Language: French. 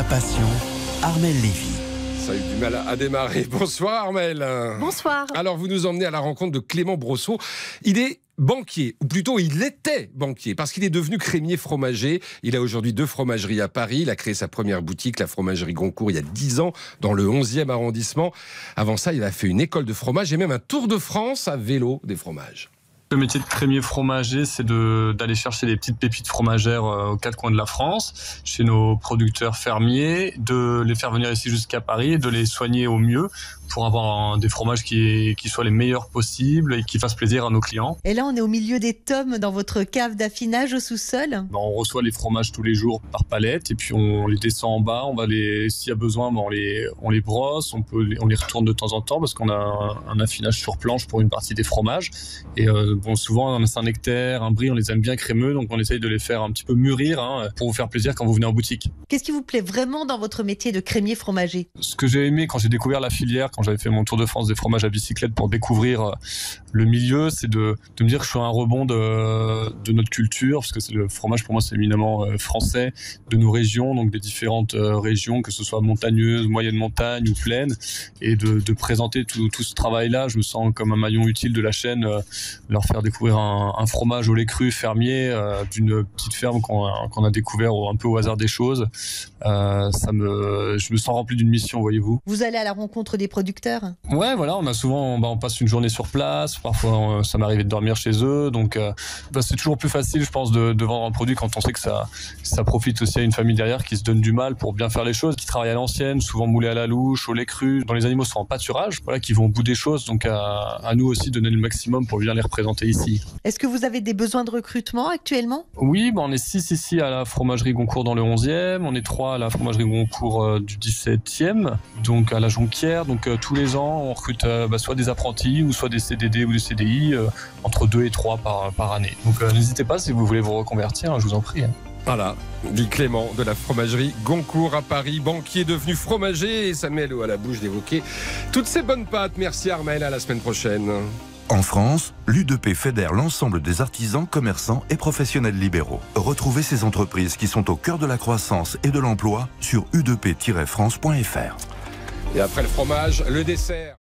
ma passion, Armelle Lévy. Ça a eu du mal à démarrer. Bonsoir Armelle. Bonsoir. Alors vous nous emmenez à la rencontre de Clément Brosseau. Il est banquier, ou plutôt il était banquier, parce qu'il est devenu crémier fromager. Il a aujourd'hui 2 fromageries à Paris. Il a créé sa première boutique, la fromagerie Goncourt, il y a 10 ans, dans le 11e arrondissement. Avant ça, il a fait une école de fromage et même un tour de France à vélo des fromages. Le métier de crémier fromager, c'est d'aller chercher des petites pépites fromagères aux 4 coins de la France, chez nos producteurs fermiers, de les faire venir ici jusqu'à Paris et de les soigner au mieux pour avoir des fromages qui soient les meilleurs possibles et qui fassent plaisir à nos clients. Et là, on est au milieu des tomes dans votre cave d'affinage au sous-sol. On reçoit les fromages tous les jours par palette et puis on les descend en bas. S'il y a besoin, on les brosse, on les retourne de temps en temps parce qu'on a un affinage sur planche pour une partie des fromages. Et souvent, un Saint-Nectaire, un Brie, on les aime bien crémeux, donc on essaye de les faire un petit peu mûrir pour vous faire plaisir quand vous venez en boutique. Qu'est-ce qui vous plaît vraiment dans votre métier de crémier fromager ? Ce que j'ai aimé quand j'ai découvert la filière, quand j'avais fait mon tour de France des fromages à bicyclette pour découvrir le milieu, c'est de me dire que je suis un rebond de notre culture, parce que le fromage pour moi c'est éminemment français, de nos régions, donc des différentes régions, que ce soit montagneuses, moyenne montagne ou plaine, et de présenter tout ce travail-là. Je me sens comme un maillon utile de la chaîne, leur faire découvrir un fromage au lait cru fermier d'une petite ferme qu'on a découvert un peu au hasard des choses. Je me sens rempli d'une mission, voyez-vous. Vous allez à la rencontre des producteurs ? Ouais, voilà, on passe une journée sur place, parfois ça m'arrive de dormir chez eux, donc c'est toujours plus facile, je pense, de vendre un produit quand on sait que ça profite aussi à une famille derrière qui se donne du mal pour bien faire les choses, qui travaille à l'ancienne, souvent moulé à la louche, au lait cru, dont les animaux sont en pâturage, qui vont au bout des choses, donc à nous aussi de donner le maximum pour bien les représenter ici. Est-ce que vous avez des besoins de recrutement actuellement ? Oui, on est 6 ici à la fromagerie Goncourt dans le 11e, on est 3 à la fromagerie Goncourt du 17e, donc à la Jonquière, donc tous les ans on recrute soit des apprentis ou soit des CDD ou des CDI, entre 2 et 3 par année. Donc n'hésitez pas si vous voulez vous reconvertir, je vous en prie. Voilà, dit Clément de la fromagerie Goncourt à Paris, banquier devenu fromager, et ça met l'eau à la bouche d'évoquer toutes ces bonnes pâtes. Merci Armelle, à la semaine prochaine. En France, l'U2P fédère l'ensemble des artisans, commerçants et professionnels libéraux. Retrouvez ces entreprises qui sont au cœur de la croissance et de l'emploi sur u2p-france.fr. Et après le fromage, le dessert.